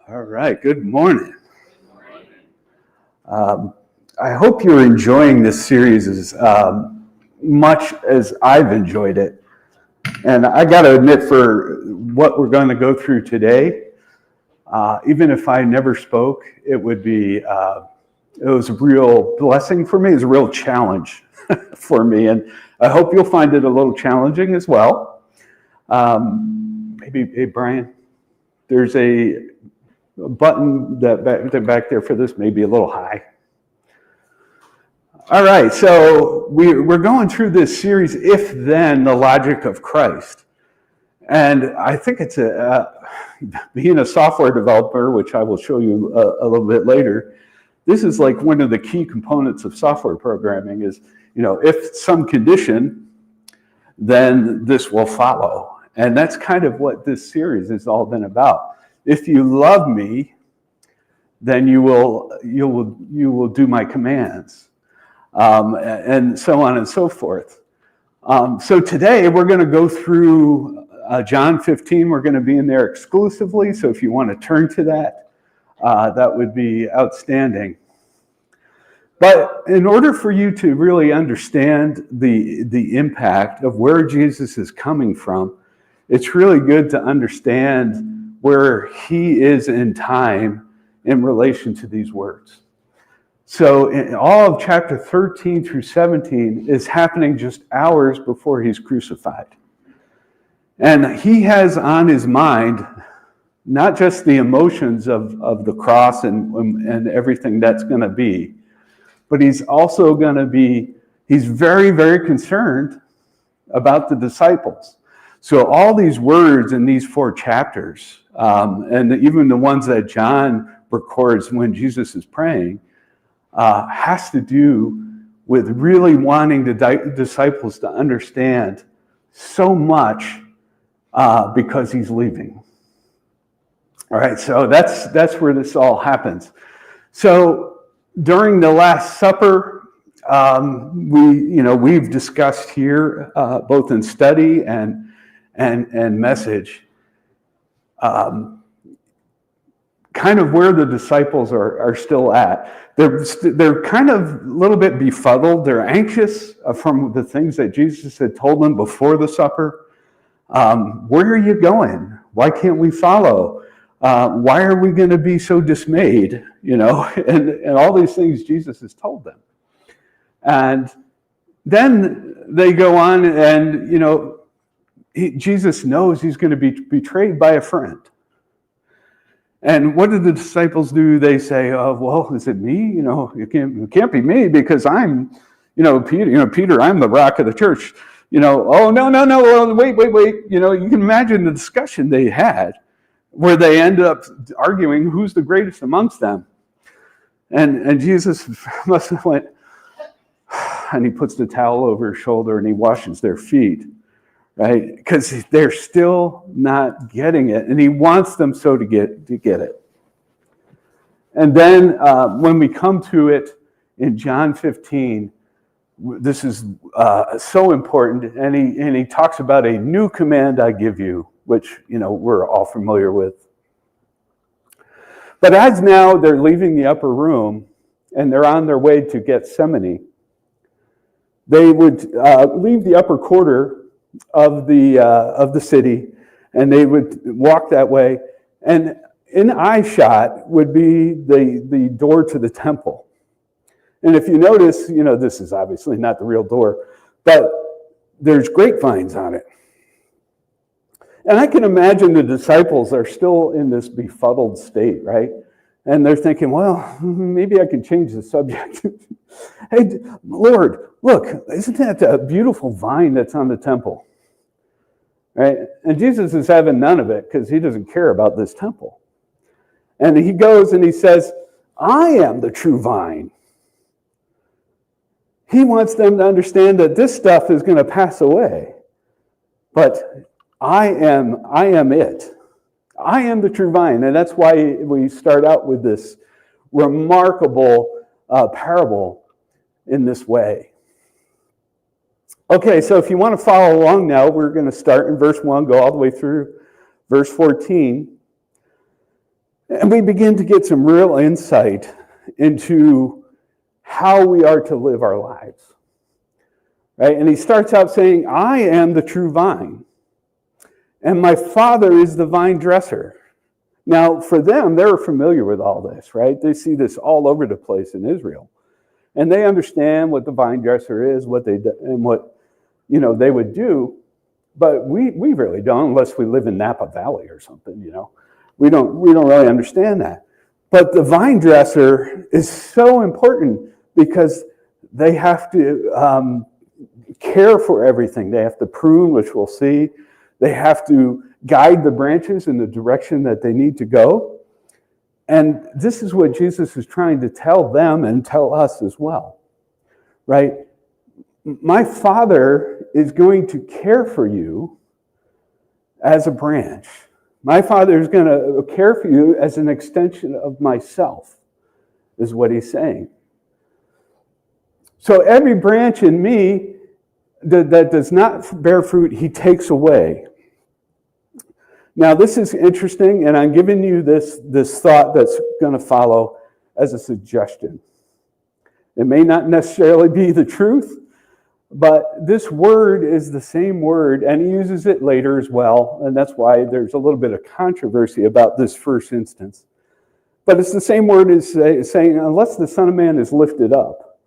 All right, good morning. I hope you're enjoying this series as much as I've enjoyed it. And I got to admit, for what we're going to go through today, even if I never spoke, it was a real blessing for me. It was a real challenge for me. And I hope you'll find it a little challenging as well. Maybe, hey, Brian, there's a button that back there for this may be a little high. All right, so we're going through this series, If Then, the Logic of Christ. And I think it's being a software developer, which I will show you a little bit later, this is like one of the key components of software programming is, if some condition, then this will follow. And that's kind of what this series has all been about. If you love me, then you will do my commands, and so on and so forth. So today we're going to go through John 15. We're going to be in there exclusively. So if you want to turn to that, that would be outstanding. But in order for you to really understand the impact of where Jesus is coming from, it's really good to understand where he is in time in relation to these words. So in all of chapter 13 through 17 is happening just hours before he's crucified. And he has on his mind not just the emotions of the cross and everything that's going to be, but he's also he's very, very concerned about the disciples. So all these words in these 4 chapters, and even the ones that John records when Jesus is praying, has to do with really wanting the disciples to understand so much because he's leaving. All right, so that's where this all happens. So during the Last Supper, we've discussed here both in study and message, kind of where the disciples are still at. They're kind of a little bit befuddled. They're anxious from the things that Jesus had told them before the supper. Where are you going? Why can't we follow? Why are we going to be so dismayed? And all these things Jesus has told them. And then they go on and, Jesus knows he's going to be betrayed by a friend. And what do the disciples do? They say, "Oh, well, is it me? It can't be me because I'm, Peter, I'm the rock of the church. Oh, no, wait. You can imagine the discussion they had where they end up arguing who's the greatest amongst them. And Jesus must have went, and he puts the towel over his shoulder and he washes their feet. Right? Because they're still not getting it, and he wants them so to get it. And then when we come to it in John 15, this is so important, and he talks about a new command I give you, which we're all familiar with. But as now they're leaving the upper room and they're on their way to Gethsemane, they would leave the upper quarter of the city, and they would walk that way, and in eye shot would be the door to the temple. And if you notice, this is obviously not the real door, but there's grapevines on it. And I can imagine the disciples are still in this befuddled state, right? And they're thinking, well, maybe I can change the subject. Hey, Lord, look, isn't that a beautiful vine that's on the temple? Right? And Jesus is having none of it because he doesn't care about this temple. And he goes and he says, I am the true vine. He wants them to understand that this stuff is going to pass away. But I am it. I am the true vine. And that's why we start out with this remarkable parable in this way. Okay, so if you want to follow along now, we're going to start in verse 1, go all the way through verse 14. And we begin to get some real insight into how we are to live our lives. Right? And he starts out saying, I am the true vine, and my Father is the vine dresser. Now, for them, they're familiar with all this, right? They see this all over the place in Israel. And they understand what the vine dresser is, what they do, and what, they would do. But we really don't, unless we live in Napa Valley or something, We don't really understand that. But the vine dresser is so important because they have to care for everything. They have to prune, which we'll see. They have to guide the branches in the direction that they need to go. And this is what Jesus is trying to tell them and tell us as well, right? My Father is going to care for you as a branch. My Father is going to care for you as an extension of myself, is what he's saying. So every branch in me that does not bear fruit, he takes away. Now, this is interesting, and I'm giving you this thought that's going to follow as a suggestion. It may not necessarily be the truth, but this word is the same word, and he uses it later as well, and that's why there's a little bit of controversy about this first instance. But it's the same word as saying, unless the Son of Man is lifted up,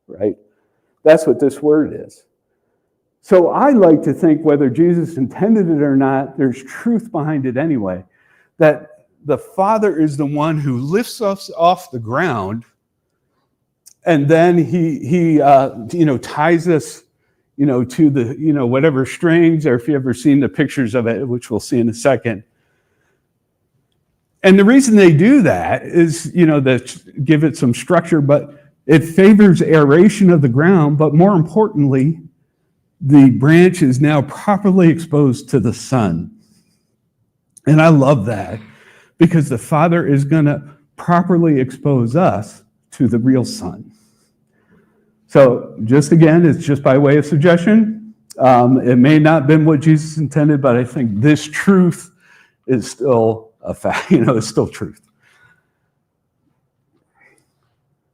right? That's what this word is. So I like to think, whether Jesus intended it or not, there's truth behind it anyway, that the Father is the one who lifts us off the ground, and then he ties us, to the, whatever strings, or if you've ever seen the pictures of it, which we'll see in a second. And the reason they do that is, that give it some structure, but it favors aeration of the ground, but more importantly, the branch is now properly exposed to the sun. And I love that, because the Father is going to properly expose us to the real sun. So just again, it's just by way of suggestion. It may not have been what Jesus intended, but I think this truth is still a fact, it's still truth.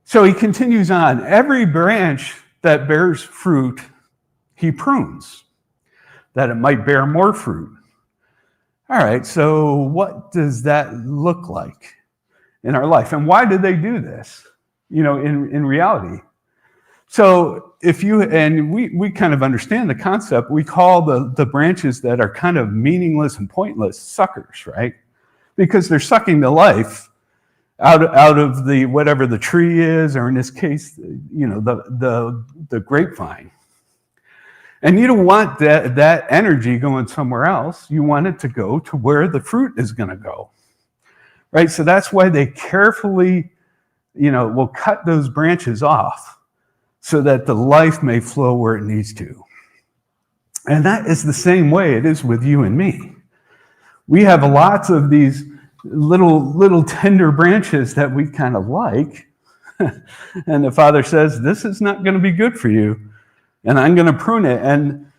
So he continues on. Every branch that bears fruit, he prunes, that it might bear more fruit. All right, so what does that look like in our life? And why did they do this, in reality? So we kind of understand the concept. We call the branches that are kind of meaningless and pointless suckers, right? Because they're sucking the life out of the whatever the tree is, or in this case, the grapevine. And you don't want that energy going somewhere else. You want it to go to where the fruit is going to go, right? So that's why they carefully, will cut those branches off so that the life may flow where it needs to. And that is the same way it is with you and me. We have lots of these little tender branches that we kind of like. And the Father says, this is not going to be good for you, and I'm going to prune it. And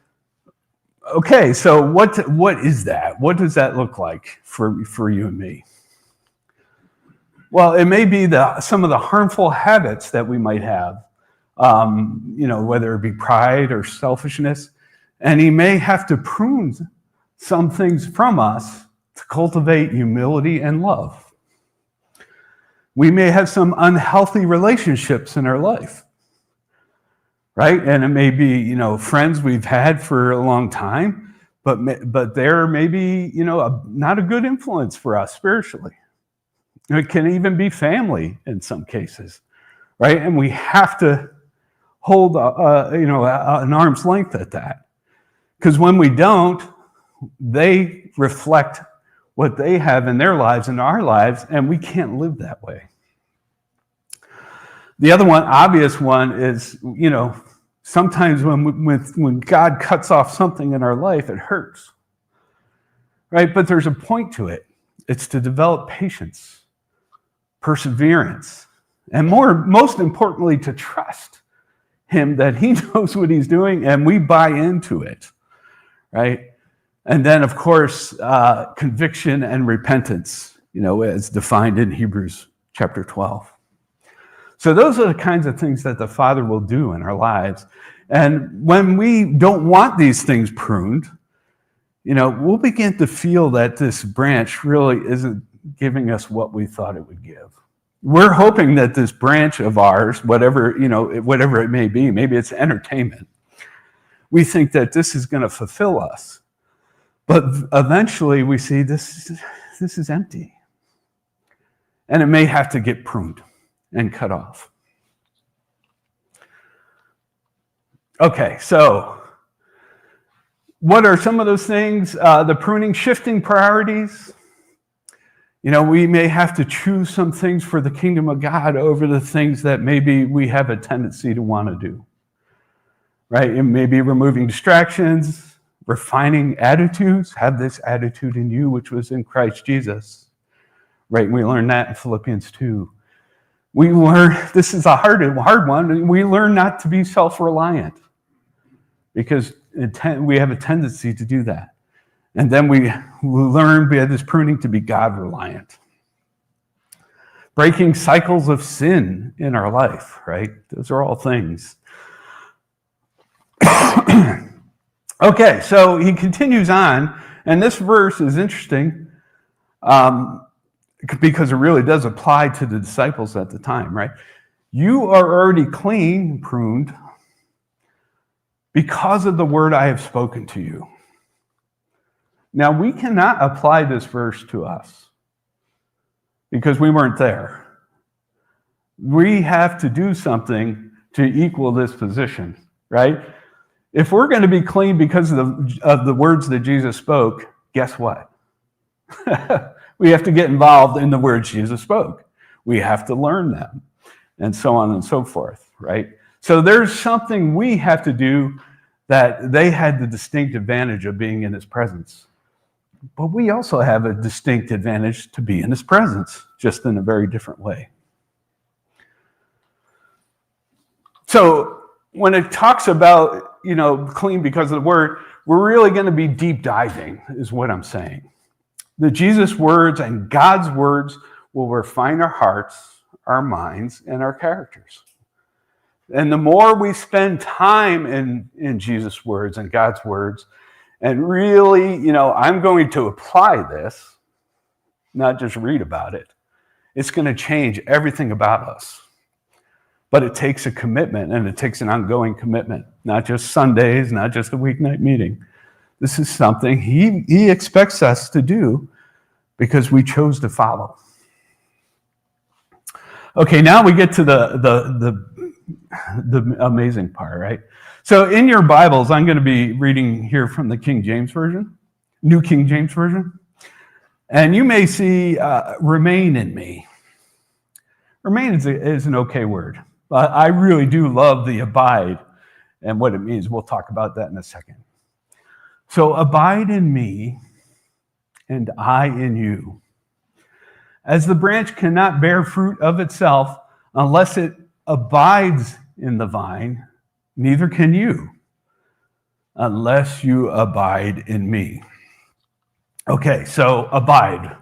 okay, so what is that? What does that look like for you and me? Well, it may be some of the harmful habits that we might have, whether it be pride or selfishness. And he may have to prune some things from us to cultivate humility and love. We may have some unhealthy relationships in our life, right? And it may be, friends we've had for a long time, but they're maybe, not a good influence for us spiritually. It can even be family in some cases, right? And we have to hold, an arm's length at that. Because when we don't, they reflect what they have in their lives and our lives, and we can't live that way. The other one, obvious one, is, sometimes when God cuts off something in our life, it hurts, right? But there's a point to it. It's to develop patience, perseverance, and most importantly, to trust him that he knows what he's doing and we buy into it, right? And then, of course, conviction and repentance, as defined in Hebrews chapter 12. So those are the kinds of things that the Father will do in our lives. And when we don't want these things pruned, we'll begin to feel that this branch really isn't giving us what we thought it would give. We're hoping that this branch of ours, whatever it may be, maybe it's entertainment, we think that this is going to fulfill us. But eventually we see this is empty. And it may have to get pruned and cut off. Okay, so what are some of those things? The pruning, shifting priorities. We may have to choose some things for the kingdom of God over the things that maybe we have a tendency to want to do. Right? It may be removing distractions, refining attitudes. Have this attitude in you, which was in Christ Jesus. Right? And we learn that in Philippians 2. We learn, this is a hard one, we learn not to be self-reliant because we have a tendency to do that. And then we learn via this pruning to be God-reliant. Breaking cycles of sin in our life, right? Those are all things. Okay, so he continues on, and this verse is interesting because it really does apply to the disciples at the time, right? You are already clean, pruned, because of the word I have spoken to you. Now, we cannot apply this verse to us because we weren't there. We have to do something to equal this position, right? If we're going to be clean because of the words that Jesus spoke, guess what? We have to get involved in the words Jesus spoke. We have to learn them, and so on and so forth, right? So there's something we have to do that they had the distinct advantage of being in his presence. But we also have a distinct advantage to be in his presence, just in a very different way. So when it talks about, clean because of the word, we're really going to be deep diving, is what I'm saying. The Jesus words and God's words will refine our hearts, our minds, and our characters. And the more we spend time in Jesus' words and God's words, and really, I'm going to apply this, not just read about it. It's going to change everything about us. But it takes a commitment, and it takes an ongoing commitment, not just Sundays, not just a weeknight meeting. This is something he expects us to do because we chose to follow. Okay, now we get to the amazing part, right? So in your Bibles, I'm going to be reading here from the King James Version, New King James Version. And you may see remain in me. Remain is an okay word. But I really do love the abide and what it means. We'll talk about that in a second. So abide in me and I in you. As the branch cannot bear fruit of itself unless it abides in the vine, neither can you unless you abide in me. Okay, so abide.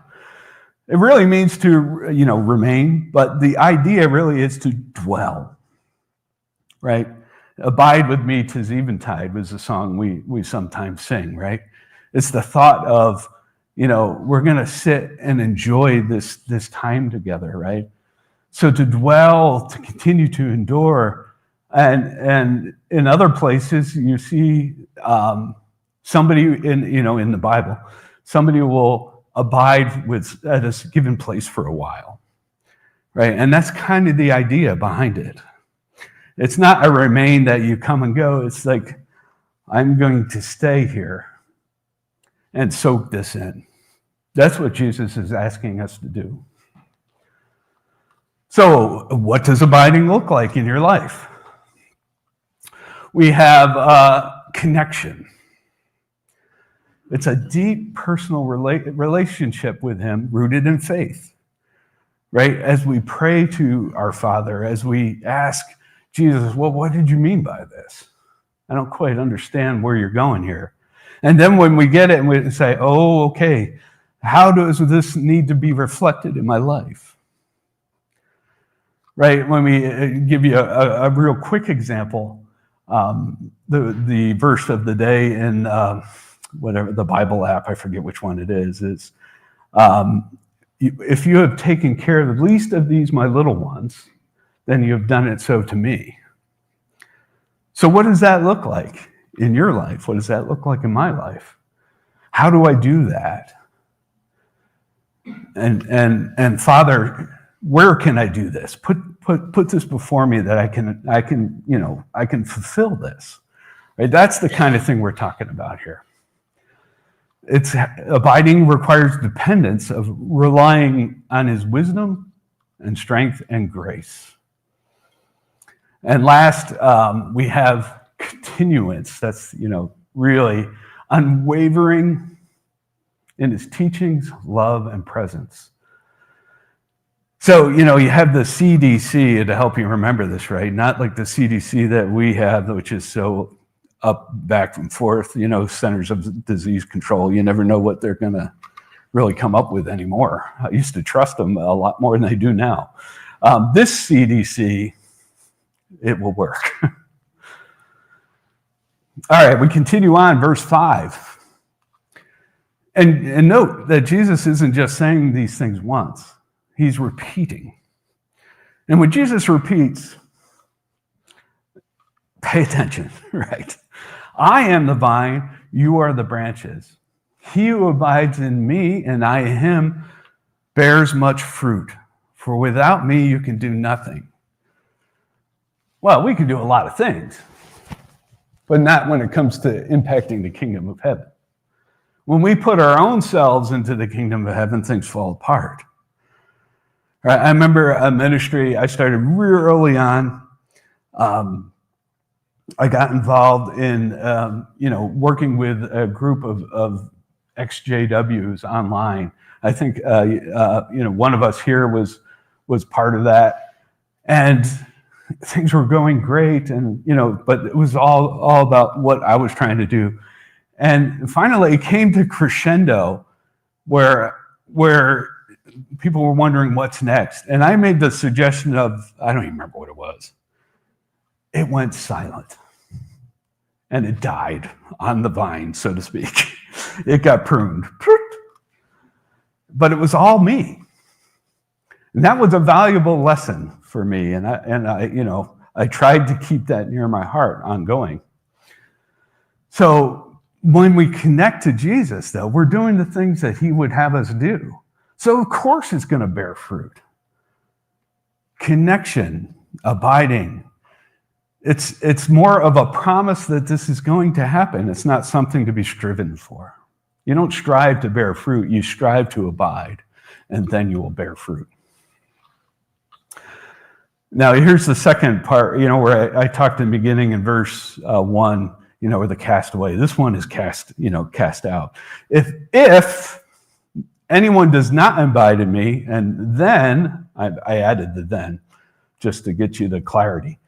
It really means to, remain, but the idea really is to dwell, right? Abide with me 'tis eventide was the song we sometimes sing, right? It's the thought of, we're going to sit and enjoy this time together, right? So to dwell, to continue to endure, and in other places you see somebody in the Bible, somebody will abide at a given place for a while, right? And that's kind of the idea behind it. It's not a remain that you come and go. It's like, I'm going to stay here and soak this in. That's what Jesus is asking us to do. So what does abiding look like in your life? We have connection. It's a deep personal relationship with him rooted in faith, right? As we pray to our Father, as we ask Jesus, well, what did you mean by this? I don't quite understand where you're going here. And then when we get it and we say, oh, okay, how does this need to be reflected in my life? Right? When we give you a real quick example, the verse of the day in whatever the Bible app, I forget which one it is if you have taken care of the least of these, my little ones, then you have done it so to me. So what does that look like in your life? What does that look like in my life? How do I do that? And Father, where can I do this? Put this before me that I can fulfill this. Right? That's the kind of thing we're talking about here. It's abiding requires dependence of relying on his wisdom and strength and grace. And last, we have continuance. That's, really unwavering in his teachings, love, and presence. So, you have the CDC to help you remember this, right? Not like the CDC that we have, which is so up, back, and forth, Centers of Disease Control. You never know what they're going to really come up with anymore. I used to trust them a lot more than I do now. This CDC, it will work. All right, we continue on, verse 5. And note that Jesus isn't just saying these things once. He's repeating. And when Jesus repeats, pay attention, right? I am the vine, you are the branches. He who abides in me and I in him bears much fruit. For without me, you can do nothing. Well, we can do a lot of things, but not when it comes to impacting the kingdom of heaven. When we put our own selves into the kingdom of heaven, things fall apart. Right? I remember a ministry I started real early on. I got involved in, working with a group of ex-JWs online. I think, one of us here was part of that, and things were going great, and but it was all about what I was trying to do. And finally, it came to crescendo, where people were wondering what's next, and I made the suggestion of, I don't even remember what it was. It went silent, and it died on the vine, so to speak. It got pruned, but it was all me. And that was a valuable lesson for me, and I tried to keep that near my heart ongoing. So when we connect to Jesus, though, we're doing the things that he would have us do. So of course it's going to bear fruit. Connection, abiding. It's more of a promise that this is going to happen. It's not something to be striven for. You don't strive to bear fruit. You strive to abide, and then you will bear fruit. Now, here's the second part, where I talked in the beginning in verse 1, where the castaway. This one is cast out. If anyone does not abide in me, and then, I added the then, just to get you the clarity.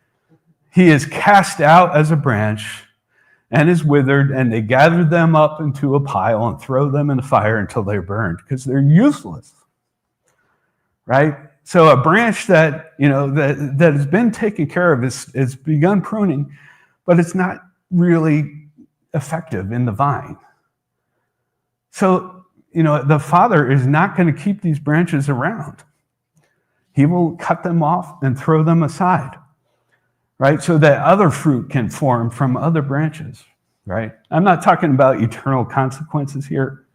He is cast out as a branch and is withered, and they gather them up into a pile and throw them in the fire until they're burned, because they're useless, right? So a branch that has been taken care of is begun pruning, but it's not really effective in the vine. So, the Father is not going to keep these branches around. He will cut them off and throw them aside, right? So that other fruit can form from other branches, right? I'm not talking about eternal consequences here.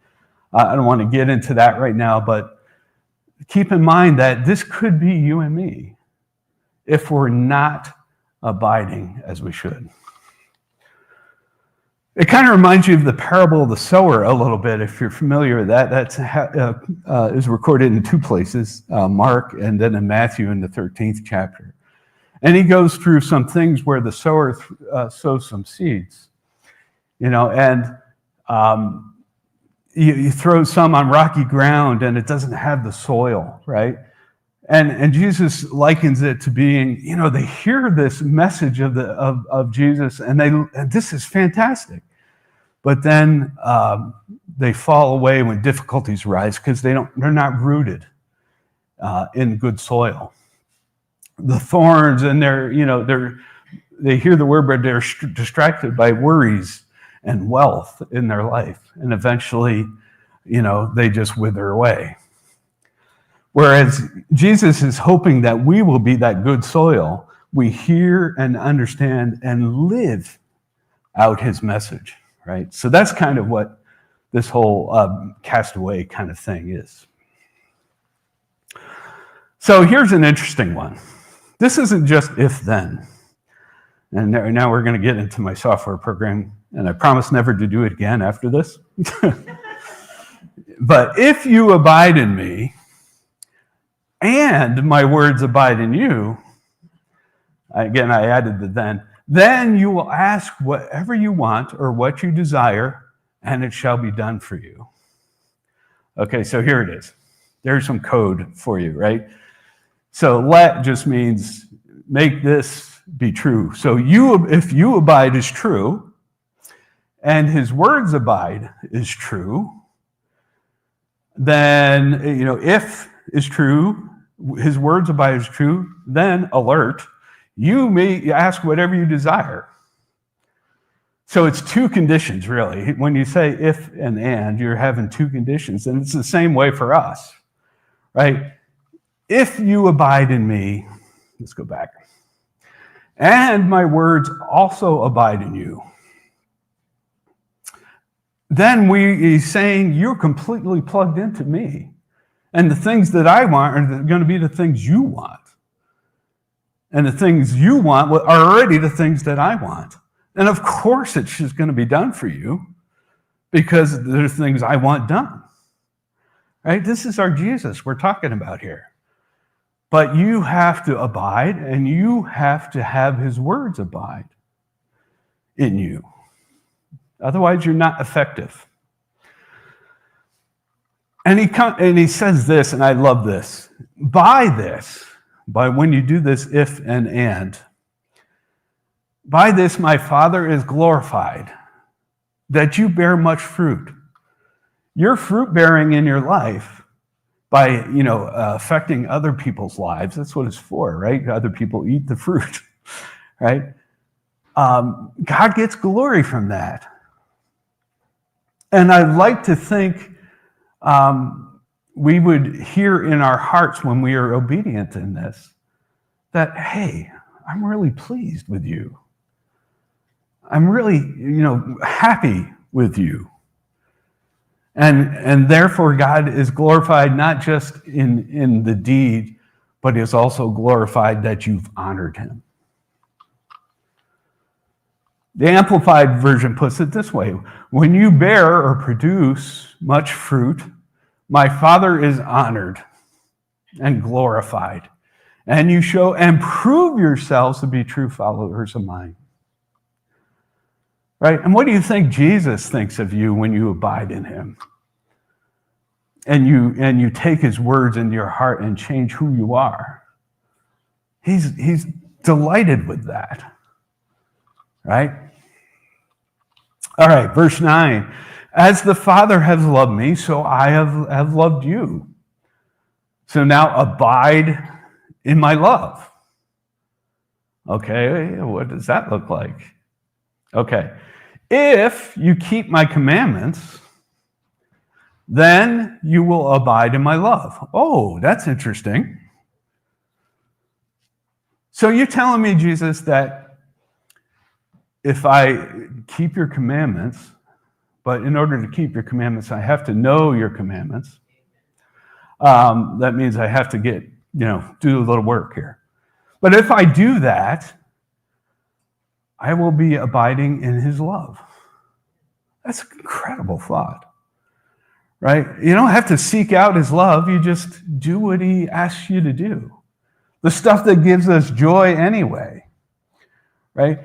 I don't want to get into that right now, but keep in mind that this could be you and me if we're not abiding as we should. It kind of reminds you of the parable of the sower a little bit, if you're familiar with that. That's is recorded in two places, Mark and then in Matthew in the 13th chapter. And he goes through some things where the sower sows some seeds, and you throw some on rocky ground and it doesn't have the soil, right? And Jesus likens it to being, they hear this message of Jesus and this is fantastic. But then they fall away when difficulties rise because they're not rooted in good soil. The thorns, and they hear the word, but they're distracted by worries and wealth in their life, and eventually, they just wither away. Whereas Jesus is hoping that we will be that good soil. We hear and understand and live out his message, right? So that's kind of what this whole castaway kind of thing is. So here's an interesting one. This isn't just if-then. And now we're going to get into my software program, and I promise never to do it again after this. But if you abide in me, and my words abide in you, again, I added the then you will ask whatever you want or what you desire, and it shall be done for you. Okay, so here it is. There's some code for you, right? So let just means make this be true. So if you abide is true, and his words abide is true, then, if is true, his words abide is true, then alert, you may ask whatever you desire. So it's two conditions, really. When you say if and, you're having two conditions, and it's the same way for us, right? If you abide in me, let's go back, and my words also abide in you, then he's saying you're completely plugged into me. And the things that I want are going to be the things you want. And the things you want are already the things that I want. And of course it's just going to be done for you because there's things I want done. Right? This is our Jesus we're talking about here. But you have to abide, and you have to have his words abide in you. Otherwise, you're not effective. And he says this, and I love this. By when you do this if and, by this my Father is glorified, that you bear much fruit. Your fruit bearing in your life by, affecting other people's lives. That's what it's for, right? Other people eat the fruit, right? God gets glory from that. And I'd like to think we would hear in our hearts when we are obedient in this, that, hey, I'm really pleased with you. I'm really, happy with you. And therefore God is glorified not just in the deed, but is also glorified that you've honored him. The Amplified Version puts it this way: when you bear or produce much fruit, my Father is honored and glorified, and you show and prove yourselves to be true followers of mine. Right? And what do you think Jesus thinks of you when you abide in him? And you take his words into your heart and change who you are. He's delighted with that. Right? All right, verse 9. As the Father has loved me, so I have loved you. So now abide in my love. Okay, what does that look like? Okay. If you keep my commandments, then you will abide in my love. Oh, that's interesting. So you're telling me, Jesus, that if I keep your commandments, but in order to keep your commandments, I have to know your commandments. That means I have to do a little work here. But if I do that, I will be abiding in his love. That's an incredible thought, right? You don't have to seek out his love. You just do what he asks you to do. The stuff that gives us joy anyway, right?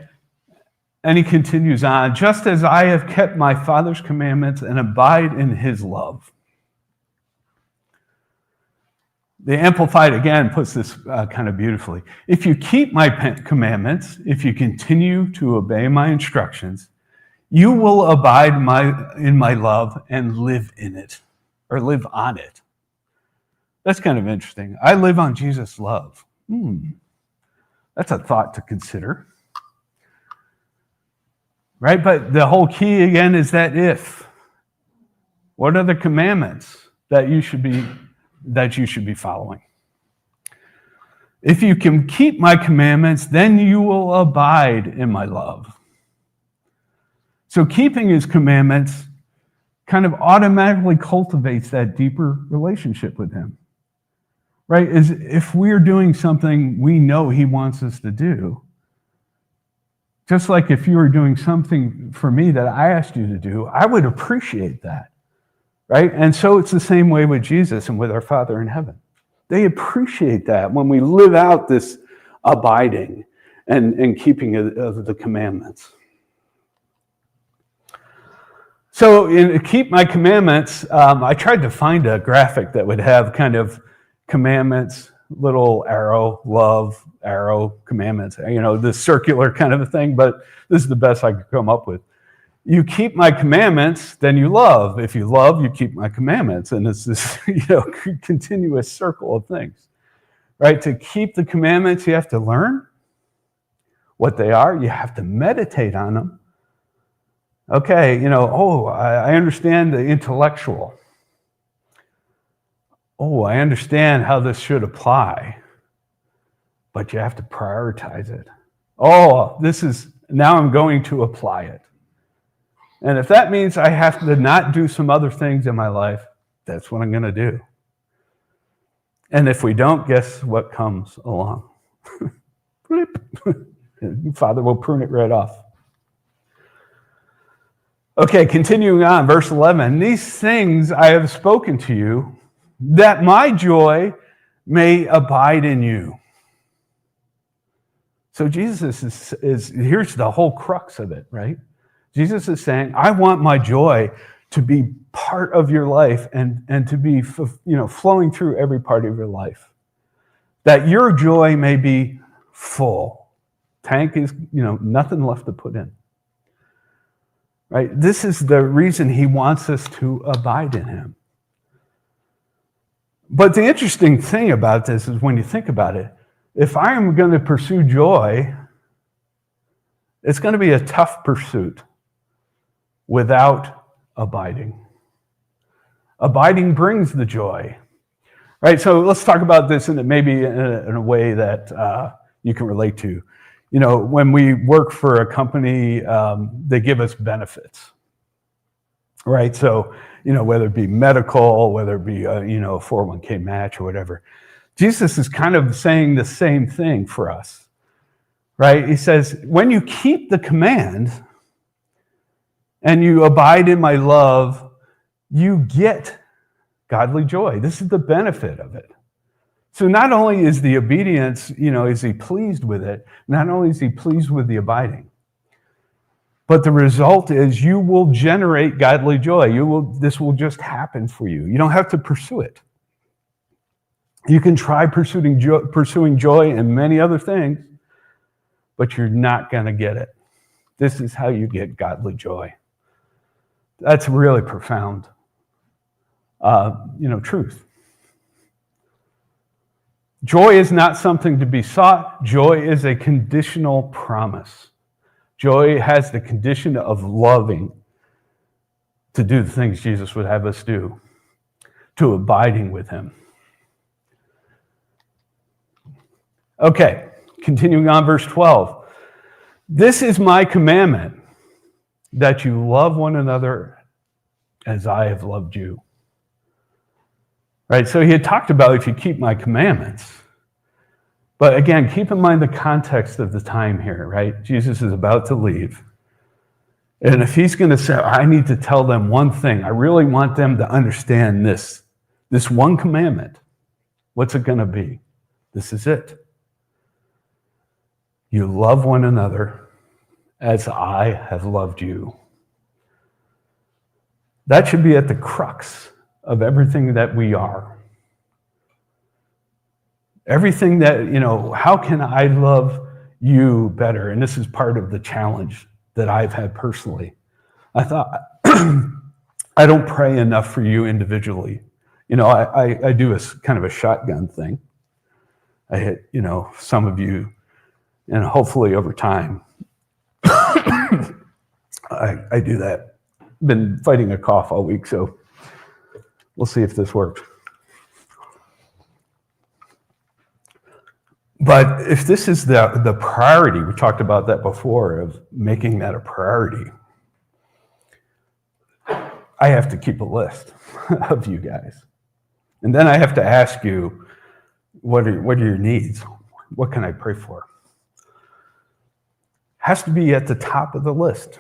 And he continues on, just as I have kept my Father's commandments and abide in his love. The Amplified, again, puts this kind of beautifully. If you keep my commandments, if you continue to obey my instructions, you will abide in my love and live in it, or live on it. That's kind of interesting. I live on Jesus' love. That's a thought to consider. Right? But the whole key, again, is that if. What are the commandments that you should be following? If you can keep my commandments, then you will abide in my love. So keeping his commandments kind of automatically cultivates that deeper relationship with him. Right? As if we're doing something we know he wants us to do, just like if you were doing something for me that I asked you to do, I would appreciate that, right? And so it's the same way with Jesus and with our Father in heaven. They appreciate that when we live out this abiding and keeping of the commandments. So in Keep My Commandments, I tried to find a graphic that would have kind of commandments, little arrow, love, arrow, commandments, this circular kind of a thing, but this is the best I could come up with. You keep my commandments, then you love. If you love, you keep my commandments. And it's this, continuous circle of things, right? To keep the commandments, you have to learn what they are. You have to meditate on them. Okay, I understand the intellectual. I understand how this should apply, but you have to prioritize it. Now I'm going to apply it. And if that means I have to not do some other things in my life, that's what I'm going to do. And if we don't, guess what comes along? Father will prune it right off. Okay, continuing on, verse 11. These things I have spoken to you, that my joy may abide in you. So Jesus is here's the whole crux of it, right? Jesus is saying, I want my joy to be part of your life and to be flowing through every part of your life. That your joy may be full. Tank is, nothing left to put in. Right? This is the reason he wants us to abide in him. But the interesting thing about this is when you think about it, if I am going to pursue joy, it's going to be a tough pursuit without abiding. Abiding brings the joy. Right? So let's talk about this in a way that you can relate to. When we work for a company, they give us benefits. Right? So, whether it be medical, whether it be, a 401k match or whatever. Jesus is kind of saying the same thing for us, right? He says, when you keep the command and you abide in my love, you get godly joy. This is the benefit of it. So not only is the obedience, is he pleased with it, not only is he pleased with the abiding, but the result is you will generate godly joy. This will just happen for you. You don't have to pursue it. You can try pursuing joy and many other things, but you're not going to get it. This is how you get godly joy. That's really profound, truth. Joy is not something to be sought. Joy is a conditional promise. Joy has the condition of loving to do the things Jesus would have us do, to abiding with him. Okay, continuing on, verse 12. This is my commandment, that you love one another as I have loved you. Right, so he had talked about if you keep my commandments. But again, keep in mind the context of the time here, right? Jesus is about to leave. And if he's going to say, I need to tell them one thing, I really want them to understand this one commandment, what's it going to be? This is it. You love one another as I have loved you. That should be at the crux of everything that we are. Everything that, how can I love you better? And this is part of the challenge that I've had personally. I thought, I don't pray enough for you individually. I do a kind of a shotgun thing. I hit, some of you, and hopefully over time, I do that. Been fighting a cough all week, so we'll see if this works. But if this is the priority, we talked about that before, of making that a priority, I have to keep a list of you guys. And then I have to ask you, what are your needs? What can I pray for? Has to be at the top of the list.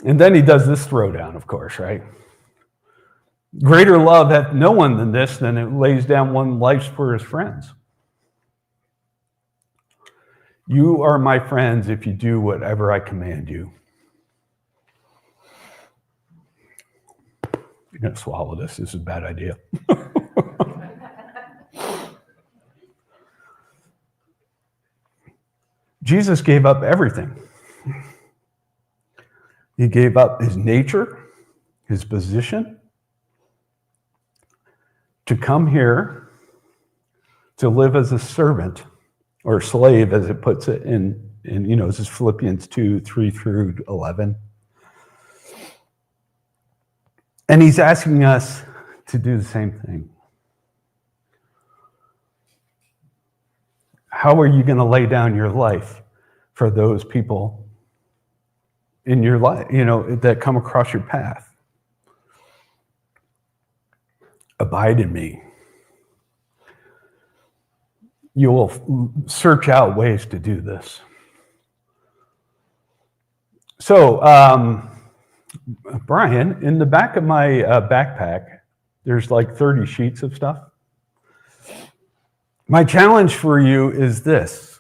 And then he does this throwdown, of course, right? Greater love hath no one than this, than it lays down one's life for his friends. You are my friends if you do whatever I command you. You're going to swallow this. This is a bad idea. Jesus gave up everything. He gave up his nature, his position, to come here to live as a servant or slave, as it puts it in this is Philippians 2:3-11. And he's asking us to do the same thing. How are you going to lay down your life for those people in your life, that come across your path? Abide in me. You will search out ways to do this. So, Brian, in the back of my backpack, there's like 30 sheets of stuff. My challenge for you is this.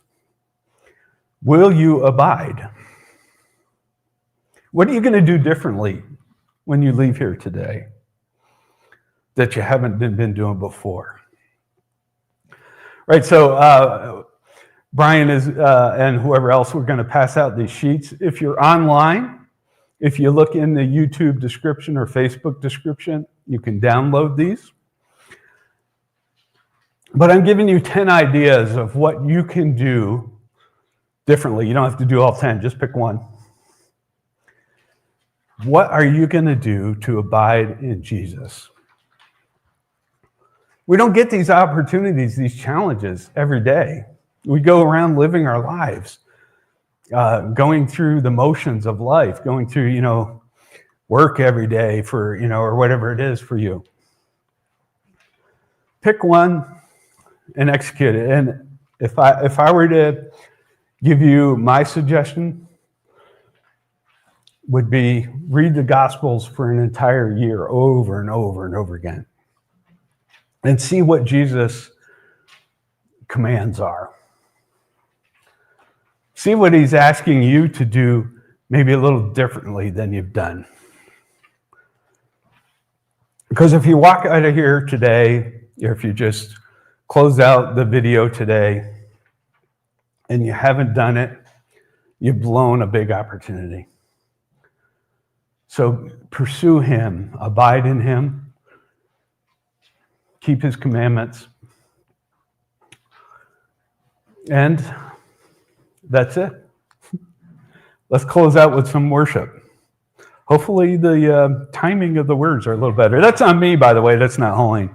Will you abide? What are you going to do differently when you leave here today that you haven't been doing before? Right, so Brian is, and whoever else, we're going to pass out these sheets. If you're online, if you look in the YouTube description or Facebook description, you can download these. But I'm giving you 10 ideas of what you can do differently. You don't have to do all 10, just pick one. What are you going to do to abide in Jesus? We don't get these opportunities, these challenges every day. We go around living our lives, going through the motions of life, going through, work every day for, or whatever it is for you. Pick one and execute it. And if I were to give you my suggestion, would be read the Gospels for an entire year over and over and over again and see what Jesus' commands are. See what he's asking you to do maybe a little differently than you've done. Because if you walk out of here today, or if you just close out the video today and you haven't done it, you've blown a big opportunity. So pursue him, abide in him, keep his commandments, and that's it. Let's close out with some worship. Hopefully the timing of the words are a little better. That's on me, by the way. That's not Holly.